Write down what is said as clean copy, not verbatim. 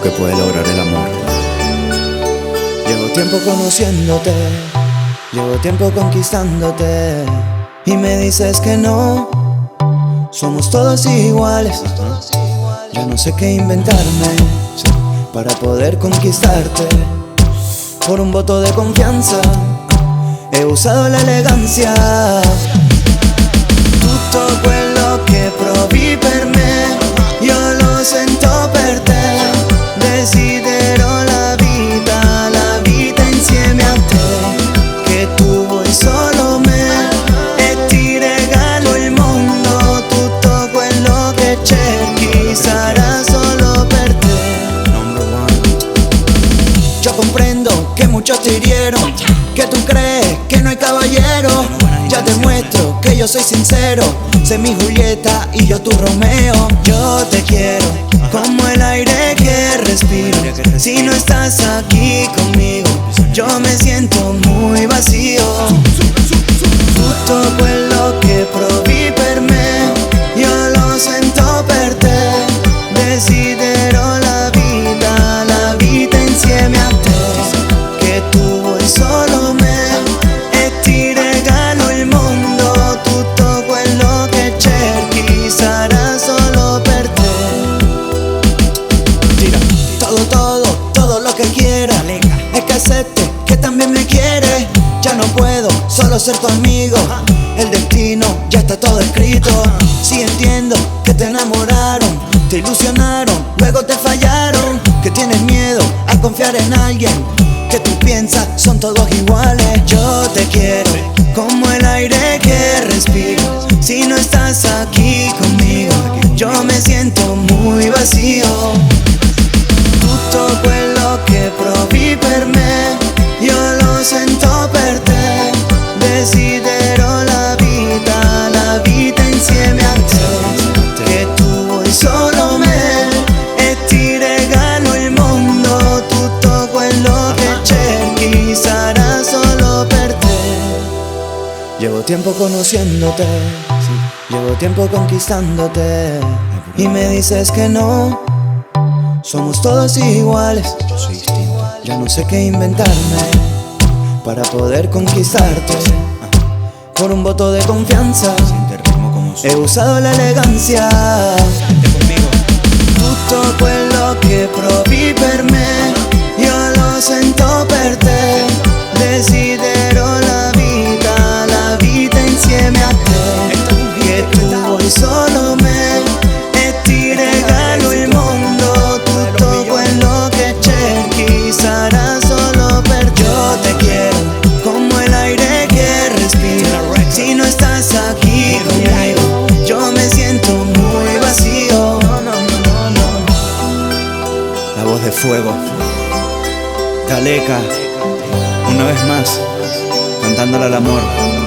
que puede lograr el amor. Llevo tiempo conociéndote, llevo tiempo conquistándote, y me dices que no, somos todos iguales. Yo no sé qué inventarme para poder conquistarte. Por un voto de confianza he usado la elegancia. Tutto quello che provi per me io lo sento per te. Desidero la vita insieme a te, che tu vuoi solo me e ti regalo il mondo. Tutto quello che cerchi sarà solo per te. Yo comprendo que muchos te hirieron, que tú crees que no hay caballero. Ya te muestro que yo soy sincero, sé mi Julieta y yo tu Romeo. Yo te quiero como el aire que respiro. Si no estás aquí conmigo, yo me siento muy vacío. Tutto quello che provi per me io lo sento per te. Desidero la vita insieme a te, che tu vuoi solo me e ti regalo il mondo. Tutto quello che cerchi sarà solo per te. Tira. Todo lo que quiera, es que acepte que también me quiere. Ya no puedo solo ser tu amigo, el destino ya está todo escrito. Sí entiendo que te enamoraron, te ilusionaron, luego te fallaron, que tienes miedo a confiar en alguien, que tú piensas son todos iguales. Yo te quiero como el aire que respiro. Si no estás aquí conmigo, yo me siento muy vacío. Tutto quello che provi per me io lo sento per te. Desidero la vita insieme a te, che tu vuoi solo me e ti regalo il mondo. Tutto quello che cerchi sarà solo per te. Llevo tiempo conociéndote, llevo tiempo conquistándote, y me dices que no, somos todos iguales. Yo soy distinto. Ya no sé qué inventarme para poder conquistarte. Por un voto de confianza Siente el ritmo como he usado la elegancia. conmigo. Tutto quello che provi per me io lo sento per te. Desidero la vita insieme a te, che tu vuoi solo me e ti regalo il mondo. Tutto quello che cerchi sarà solo per te. Yo te quiero como el aire que respiro. Si no estás aquí conmigo, yo me siento muy vacío. La voz de fuego, Caleca, una vez más, cantándole al amor.